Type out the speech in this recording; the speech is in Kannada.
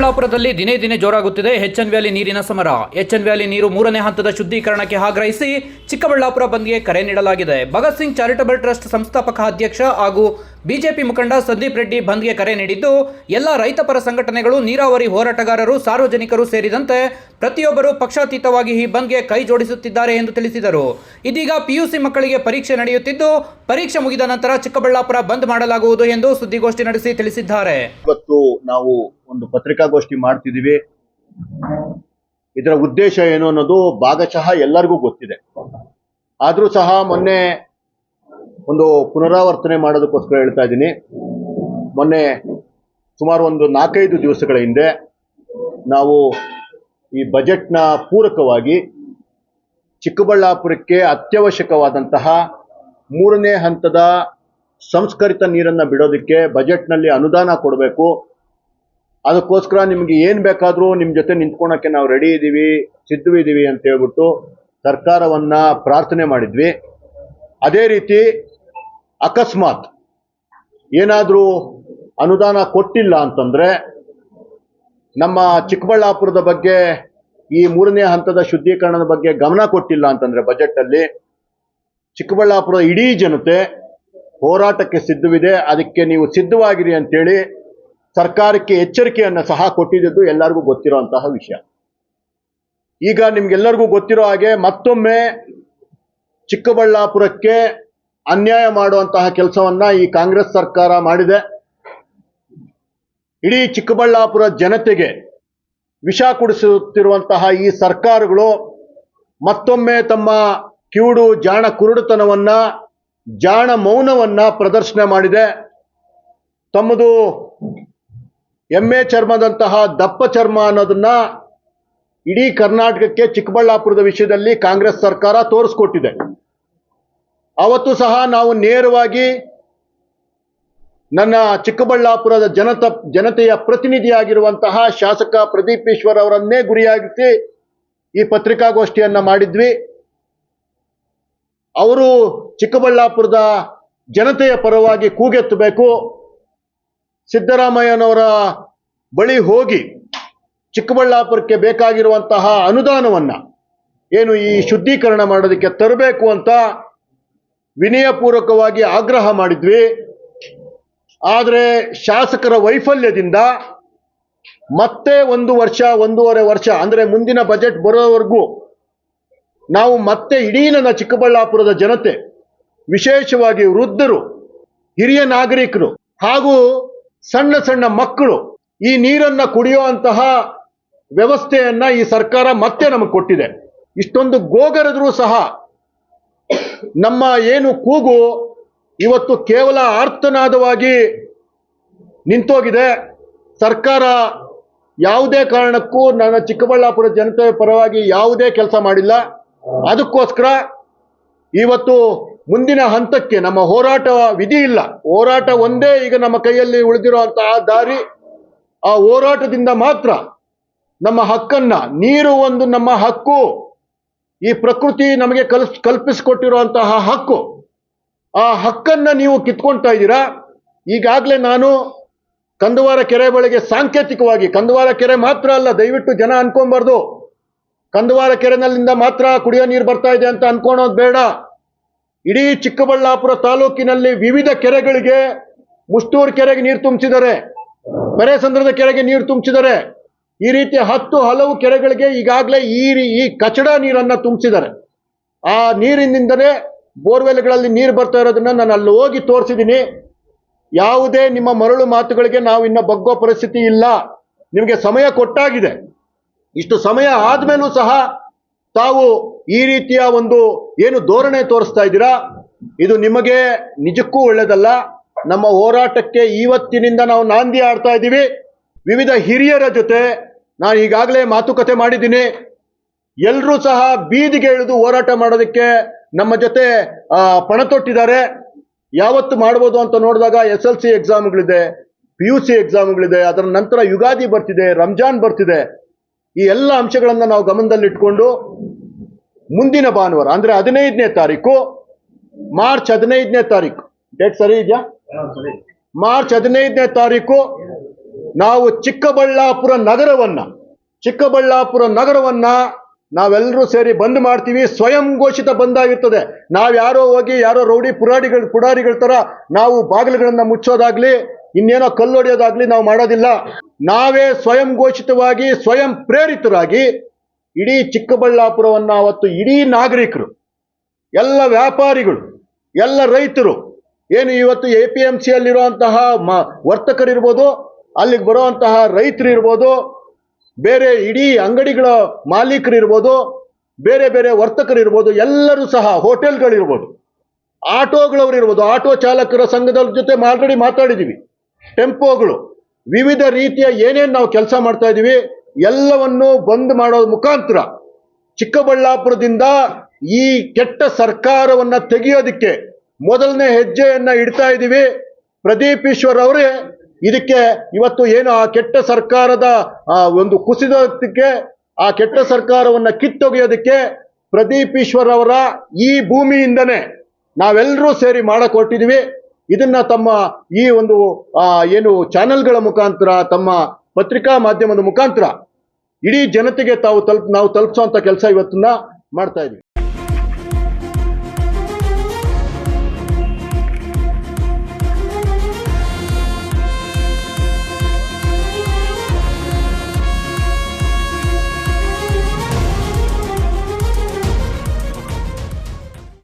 ಚಿಕ್ಕಬಳ್ಳಾಪುರದಲ್ಲಿ ದಿನೇ ದಿನೇ ಜೋರಾಗುತ್ತಿದೆ ಎಚ್ಎನ್ ವ್ಯಾಲಿ ನೀರಿನ ಸಮರ. ಎಚ್ಎನ್ ವ್ಯಾಲಿ ನೀರು 3ನೇ ಹಂತದ ಶುದ್ಧೀಕರಣಕ್ಕೆ ಆಗ್ರಹಿಸಿ ಚಿಕ್ಕಬಳ್ಳಾಪುರ ಬಂದ್ಗೆ ಕರೆ ನೀಡಲಾಗಿದೆ. ಭಗತ್ ಸಿಂಗ್ ಚಾರಿಟಬಲ್ ಟ್ರಸ್ಟ್ ಸಂಸ್ಥಾಪಕ ಅಧ್ಯಕ್ಷ ಹಾಗೂ ಬಿಜೆಪಿ ಮುಖಂಡ ಸಂದೀಪ್ ರೆಡ್ಡಿ ಬಂದ್ಗೆ ಕರೆ ನೀಡಿದ್ದು, ಎಲ್ಲ ರೈತಪರ ಸಂಘಟನೆಗಳು, ನೀರಾವರಿ ಹೋರಾಟಗಾರರು, ಸಾರ್ವಜನಿಕರು ಸೇರಿದಂತೆ ಪ್ರತಿಯೊಬ್ಬರು ಪಕ್ಷಾತೀತವಾಗಿ ಈ ಬಂದ್ಗೆ ಕೈ ಜೋಡಿಸುತ್ತಿದ್ದಾರೆ ಎಂದು ತಿಳಿಸಿದರು. ಇದೀಗ ಪಿಯುಸಿ ಮಕ್ಕಳಿಗೆ ಪರೀಕ್ಷೆ ನಡೆಯುತ್ತಿದ್ದು, ಪರೀಕ್ಷೆ ಮುಗಿದ ನಂತರ ಚಿಕ್ಕಬಳ್ಳಾಪುರ ಬಂದ್ ಮಾಡಲಾಗುವುದು ಎಂದು ಸುದ್ದಿಗೋಷ್ಠಿ ನಡೆಸಿ ತಿಳಿಸಿದ್ದಾರೆ. ಇವತ್ತು ನಾವು ಒಂದು ಪತ್ರಿಕಾಗೋಷ್ಠಿ ಮಾಡ್ತಿದ್ದೀವಿ. ಇದರ ಉದ್ದೇಶ ಏನು ಅನ್ನೋದು ಭಾಗಶಃ ಎಲ್ಲರಿಗೂ ಗೊತ್ತಿದೆ. ಆದರೂ ಸಹ ಮೊನ್ನೆ ಒಂದು ಪುನರಾವರ್ತನೆ ಮಾಡೋದಕ್ಕೋಸ್ಕರ ಹೇಳ್ತಾ ಇದ್ದೀನಿ. ಮೊನ್ನೆ ಸುಮಾರು ಒಂದು 4-5 ದಿವಸಗಳ ಹಿಂದೆ ನಾವು ಈ ಬಜೆಟ್ನ ಪೂರಕವಾಗಿ ಚಿಕ್ಕಬಳ್ಳಾಪುರಕ್ಕೆ ಅತ್ಯವಶ್ಯಕವಾದಂತಹ 3ನೇ ಹಂತದ ಸಂಸ್ಕರಿತ ನೀರನ್ನು ಬಿಡೋದಕ್ಕೆ ಬಜೆಟ್ನಲ್ಲಿ ಅನುದಾನ ಕೊಡಬೇಕು. ಅದಕ್ಕೋಸ್ಕರ ನಿಮಗೆ ಏನು ಬೇಕಾದರೂ ನಿಮ್ಮ ಜೊತೆ ನಿಂತ್ಕೊಳಕ್ಕೆ ನಾವು ರೆಡಿ ಇದ್ದೀವಿ, ಸಿದ್ಧವಿದ್ದೀವಿ ಅಂತ ಹೇಳ್ಬಿಟ್ಟು ಸರ್ಕಾರವನ್ನು ಪ್ರಾರ್ಥನೆ ಮಾಡಿದ್ವಿ. ಅದೇ ರೀತಿ ಅಕಸ್ಮಾತ್ ಏನಾದರೂ ಅನುದಾನ ಕೊಟ್ಟಿಲ್ಲ ಅಂತಂದರೆ, ನಮ್ಮ ಚಿಕ್ಕಬಳ್ಳಾಪುರದ ಬಗ್ಗೆ, ಈ 3ನೇ ಹಂತದ ಶುದ್ಧೀಕರಣದ ಬಗ್ಗೆ ಗಮನ ಕೊಟ್ಟಿಲ್ಲ ಅಂತಂದರೆ ಬಜೆಟಲ್ಲಿ, ಚಿಕ್ಕಬಳ್ಳಾಪುರದ ಇಡೀ ಜನತೆ ಹೋರಾಟಕ್ಕೆ ಸಿದ್ಧವಿದೆ. ಅದಕ್ಕೆ ನೀವು ಸಿದ್ಧವಾಗಿರಿ ಅಂತೇಳಿ ಸರ್ಕಾರಕ್ಕೆ ಎಚ್ಚರಿಕೆಯನ್ನು ಸಹ ಕೊಟ್ಟಿದ್ದು ಎಲ್ಲರಿಗೂ ಗೊತ್ತಿರುವಂತಹ ವಿಷಯ. ಈಗ ನಿಮ್ಗೆಲ್ಲರಿಗೂ ಗೊತ್ತಿರೋ ಹಾಗೆ ಮತ್ತೊಮ್ಮೆ ಚಿಕ್ಕಬಳ್ಳಾಪುರಕ್ಕೆ ಅನ್ಯಾಯ ಮಾಡುವಂತಹ ಕೆಲಸವನ್ನ ಈ ಕಾಂಗ್ರೆಸ್ ಸರ್ಕಾರ ಮಾಡಿದೆ. ಇಡೀ ಚಿಕ್ಕಬಳ್ಳಾಪುರ ಜನತೆಗೆ ವಿಷ ಕುಡಿಸುತ್ತಿರುವಂತಹ ಈ ಸರ್ಕಾರಗಳು ಮತ್ತೊಮ್ಮೆ ತಮ್ಮ ಕಿವುಡು ಜಾಣ ಕುರುಡುತನವನ್ನ, ಜಾಣ ಮೌನವನ್ನ ಪ್ರದರ್ಶನ ಮಾಡಿದೆ. ತಮ್ಮದು ಎಮ್ಮೆ ಚರ್ಮದಂತಹ ದಪ್ಪ ಚರ್ಮ ಅನ್ನೋದನ್ನ ಇಡೀ ಕರ್ನಾಟಕಕ್ಕೆ ಚಿಕ್ಕಬಳ್ಳಾಪುರದ ವಿಷಯದಲ್ಲಿ ಕಾಂಗ್ರೆಸ್ ಸರ್ಕಾರ ತೋರಿಸ್ಕೊಟ್ಟಿದೆ. ಅವತ್ತು ಸಹ ನಾವು ನೇರವಾಗಿ ನನ್ನ ಚಿಕ್ಕಬಳ್ಳಾಪುರದ ಜನತೆಯ ಪ್ರತಿನಿಧಿಯಾಗಿರುವಂತಹ ಶಾಸಕ ಪ್ರದೀಪ್ ಈಶ್ವರ್ ಅವರನ್ನೇ ಗುರಿಯಾಗಿಸಿ ಈ ಪತ್ರಿಕಾಗೋಷ್ಠಿಯನ್ನ ಮಾಡಿದ್ವಿ. ಅವರು ಚಿಕ್ಕಬಳ್ಳಾಪುರದ ಜನತೆಯ ಪರವಾಗಿ ಕೂಗೆತ್ತಬೇಕು, ಸಿದ್ದರಾಮಯ್ಯನವರ ಬಳಿ ಹೋಗಿ ಚಿಕ್ಕಬಳ್ಳಾಪುರಕ್ಕೆ ಬೇಕಾಗಿರುವಂತಹ ಅನುದಾನವನ್ನ ಏನು ಈ ಶುದ್ಧೀಕರಣ ಮಾಡೋದಕ್ಕೆ ತರಬೇಕು ಅಂತ ವಿನಯಪೂರ್ವಕವಾಗಿ ಆಗ್ರಹ ಮಾಡಿದ್ವಿ. ಆದರೆ ಶಾಸಕರ ವೈಫಲ್ಯದಿಂದ ಮತ್ತೆ 1 ವರ್ಷ, 1.5 ವರ್ಷ ಅಂದರೆ ಮುಂದಿನ ಬಜೆಟ್ ಬರೋವರೆಗೂ ನಾವು ಮತ್ತೆ ಇಡೀ ನನ್ನ ಚಿಕ್ಕಬಳ್ಳಾಪುರದ ಜನತೆ, ವಿಶೇಷವಾಗಿ ವೃದ್ಧರು, ಹಿರಿಯ ನಾಗರಿಕರು ಹಾಗೂ ಸಣ್ಣ ಸಣ್ಣ ಮಕ್ಕಳು ಈ ನೀರನ್ನ ಕುಡಿಯುವಂತಹ ವ್ಯವಸ್ಥೆಯನ್ನ ಈ ಸರ್ಕಾರ ಮತ್ತೆ ನಮಗೆ ಕೊಟ್ಟಿದೆ. ಇಷ್ಟೊಂದು ಗೋಗರೆದರೂ ಸಹ ನಮ್ಮ ಏನು ಕೂಗು ಇವತ್ತು ಕೇವಲ ಆರ್ತನಾದವಾಗಿ ನಿಂತೋಗಿದೆ. ಸರ್ಕಾರ ಯಾವುದೇ ಕಾರಣಕ್ಕೂ ನನ್ನ ಚಿಕ್ಕಬಳ್ಳಾಪುರ ಜನತೆಯ ಪರವಾಗಿ ಯಾವುದೇ ಕೆಲಸ ಮಾಡಿಲ್ಲ. ಅದಕ್ಕೋಸ್ಕರ ಇವತ್ತು ಮುಂದಿನ ಹಂತಕ್ಕೆ ನಮ್ಮ ಹೋರಾಟ ವಿಧಿ ಇಲ್ಲ. ಹೋರಾಟ ಒಂದೇ ಈಗ ನಮ್ಮ ಕೈಯಲ್ಲಿ ಉಳಿದಿರುವಂತಹ ದಾರಿ. ಆ ಹೋರಾಟದಿಂದ ಮಾತ್ರ ನಮ್ಮ ಹಕ್ಕನ್ನ, ನೀರು ಒಂದು ನಮ್ಮ ಹಕ್ಕು, ಈ ಪ್ರಕೃತಿ ನಮಗೆ ಕಲ್ಪಿಸಿಕೊಟ್ಟಿರುವಂತಹ ಹಕ್ಕು, ಆ ಹಕ್ಕನ್ನ ನೀವು ಕಿತ್ಕೊಳ್ತಾ ಇದ್ದೀರಾ. ಈಗಾಗಲೇ ನಾನು ಕಂದವಾರ ಕೆರೆ ಬಳಿಗೆ ಸಾಂಕೇತಿಕವಾಗಿ, ಕಂದವಾರ ಕೆರೆ ಮಾತ್ರ ಅಲ್ಲ, ದಯವಿಟ್ಟು ಜನ ಅನ್ಕೊಂಬಾರ್ದು ಕಂದವಾರ ಕೆರೆನಲ್ಲಿಂದ ಮಾತ್ರ ಕುಡಿಯೋ ನೀರು ಬರ್ತಾ ಇದೆ ಅಂತ ಅನ್ಕೊಳೋದು ಬೇಡ. ಇಡೀ ಚಿಕ್ಕಬಳ್ಳಾಪುರ ತಾಲೂಕಿನಲ್ಲಿ ವಿವಿಧ ಕೆರೆಗಳಿಗೆ, ಮುಷ್ಟೂರು ಕೆರೆಗೆ ನೀರು ತುಂಬಿಸಿದ್ದಾರೆ, ಪೆರೇಸಂದ್ರದ ಕೆರೆಗೆ ನೀರು ತುಂಬಿಸಿದ್ದಾರೆ. ಈ ರೀತಿ 10 ಹಲವು ಕೆರೆಗಳಿಗೆ ಈಗಾಗಲೇ ಈ ಕಚಡ ನೀರನ್ನ ತುಂಬಿಸಿದ್ದಾರೆ. ಆ ನೀರಿನಿಂದಲೇ ಬೋರ್ವೆಲ್ಗಳಲ್ಲಿ ನೀರು ಬರ್ತಾ ಇರೋದನ್ನ ನಾನು ಅಲ್ಲಿ ಹೋಗಿ ತೋರಿಸಿದ್ದೀನಿ. ಯಾವುದೇ ನಿಮ್ಮ ಮರಳು ಮಾತುಗಳಿಗೆ ನಾವು ಇನ್ನ ಬಗ್ಗೋ ಪರಿಸ್ಥಿತಿ ಇಲ್ಲ. ನಿಮಗೆ ಸಮಯ ಕೊಟ್ಟಾಗಿದೆ. ಇಷ್ಟು ಸಮಯ ಆದ್ಮೇಲೂ ಸಹ ತಾವು ಈ ರೀತಿಯ ಒಂದು ಏನು ಧೋರಣೆ ತೋರಿಸ್ತಾ ಇದ್ದೀರಾ, ಇದು ನಿಮಗೆ ನಿಜಕ್ಕೂ ಒಳ್ಳೆಯದಲ್ಲ. ನಮ್ಮ ಹೋರಾಟಕ್ಕೆ ಇವತ್ತಿನಿಂದ ನಾವು ನಾಂದಿ ಆಡ್ತಾ ಇದ್ದೀವಿ. ವಿವಿಧ ಹಿರಿಯರ ಜೊತೆ ನಾನು ಈಗಾಗಲೇ ಮಾತುಕತೆ ಮಾಡಿದ್ದೀನಿ. ಎಲ್ಲರೂ ಸಹ ಬೀದಿಗೆ ಇಳಿದು ಹೋರಾಟ ಮಾಡೋದಕ್ಕೆ ನಮ್ಮ ಜೊತೆ ಪಣ ತೊಟ್ಟಿದ್ದಾರೆ. ಯಾವತ್ತು ಮಾಡ್ಬೋದು ಅಂತ ನೋಡಿದಾಗ SLC ಎಕ್ಸಾಮ್ಗಳಿದೆ, PUC ಎಕ್ಸಾಮ್ಗಳಿದೆ, ಅದರ ನಂತರ ಯುಗಾದಿ ಬರ್ತಿದೆ, ರಂಜಾನ್ ಬರ್ತಿದೆ. ಈ ಎಲ್ಲ ಅಂಶಗಳನ್ನು ನಾವು ಗಮನದಲ್ಲಿಟ್ಕೊಂಡು ಮುಂದಿನ ಭಾನುವಾರ ಅಂದರೆ 15ನೇ ತಾರೀಕು, ಮಾರ್ಚ್ 15ನೇ ತಾರೀಕು, ಡೇಟ್ ಸರಿ ಇದೆಯಾ? ಮಾರ್ಚ್ 15ನೇ ತಾರೀಕು ನಾವು ಚಿಕ್ಕಬಳ್ಳಾಪುರ ನಗರವನ್ನ ನಾವೆಲ್ಲರೂ ಸೇರಿ ಬಂದ್ ಮಾಡ್ತೀವಿ. ಸ್ವಯಂ ಘೋಷಿತ ಬಂದ್ ಆಗಿರ್ತದೆ. ಯಾರೋ ಹೋಗಿ ಯಾರೋ ರೌಡಿ ಪುಡಾರಿಗಳ ತರ ನಾವು ಬಾಗಿಲುಗಳನ್ನ ಮುಚ್ಚೋದಾಗ್ಲಿ ಇನ್ನೇನೋ ಕಲ್ಲೊಡೆಯೋದಾಗ್ಲಿ ನಾವು ಮಾಡೋದಿಲ್ಲ. ನಾವೇ ಸ್ವಯಂ ಘೋಷಿತವಾಗಿ ಸ್ವಯಂ ಪ್ರೇರಿತರಾಗಿ ಇಡೀ ಚಿಕ್ಕಬಳ್ಳಾಪುರವನ್ನ ಅವತ್ತು ಇಡೀ ನಾಗರಿಕರು, ಎಲ್ಲ ವ್ಯಾಪಾರಿಗಳು, ಎಲ್ಲ ರೈತರು, ಏನು ಇವತ್ತು APMC ಅಲ್ಲಿರುವಂತಹ ವರ್ತಕರಿರ್ಬೋದು, ಅಲ್ಲಿಗೆ ಬರುವಂತಹ ರೈತರು ಇರ್ಬೋದು, ಬೇರೆ ಇಡೀ ಅಂಗಡಿಗಳ ಮಾಲೀಕರಿರ್ಬೋದು, ಬೇರೆ ಬೇರೆ ವರ್ತಕರಿರ್ಬೋದು, ಎಲ್ಲರೂ ಸಹ ಹೋಟೆಲ್ಗಳಿರ್ಬೋದು, ಆಟೋಗಳವರಿರ್ಬೋದು, ಆಟೋ ಚಾಲಕರ ಸಂಘದ ಜೊತೆ ಆಲ್ರೆಡಿ ಮಾತಾಡಿದ್ದೀವಿ. ಟೆಂಪೋಗಳು, ವಿವಿಧ ರೀತಿಯ ಏನೇನು ನಾವು ಕೆಲಸ ಮಾಡ್ತಾ ಇದ್ದೀವಿ ಎಲ್ಲವನ್ನು ಬಂದ್ ಮಾಡೋದ್ರ ಮುಖಾಂತರ ಚಿಕ್ಕಬಳ್ಳಾಪುರದಿಂದ ಈ ಕೆಟ್ಟ ಸರ್ಕಾರವನ್ನ ತೆಗೆಯೋದಕ್ಕೆ ಮೊದಲನೇ ಹೆಜ್ಜೆಯನ್ನ ಇಡ್ತಾ ಇದ್ದೀವಿ. ಪ್ರದೀಪ್ ಈಶ್ವರ್ ಅವರೇ ಇದಕ್ಕೆ ಇವತ್ತು ಏನು ಆ ಕೆಟ್ಟ ಸರ್ಕಾರದ ಒಂದು ಕುಸಿದಕ್ಕೆ, ಆ ಕೆಟ್ಟ ಸರ್ಕಾರವನ್ನ ಕಿತ್ತೊಗೆಯೋದಕ್ಕೆ ಪ್ರದೀಪ್ ಈಶ್ವರ್ ಅವರ ಈ ಭೂಮಿಯಿಂದನೇ ನಾವೆಲ್ಲರೂ ಸೇರಿ ಮಾಡಕ್ ಹೊರಟಿದೀವಿ. ಇದನ್ನ ತಮ್ಮ ಈ ಒಂದು ಏನು ಚಾನೆಲ್ಗಳ ಮುಖಾಂತರ, ತಮ್ಮ ಪತ್ರಿಕಾ ಮಾಧ್ಯಮದ ಮುಖಾಂತರ ಇಡೀ ಜನತೆಗೆ ನಾವು ತಲುಪಿಸುವಂತ ಕೆಲಸ ಇವತ್ತನ್ನ ಮಾಡ್ತಾ ಇದೀವಿ.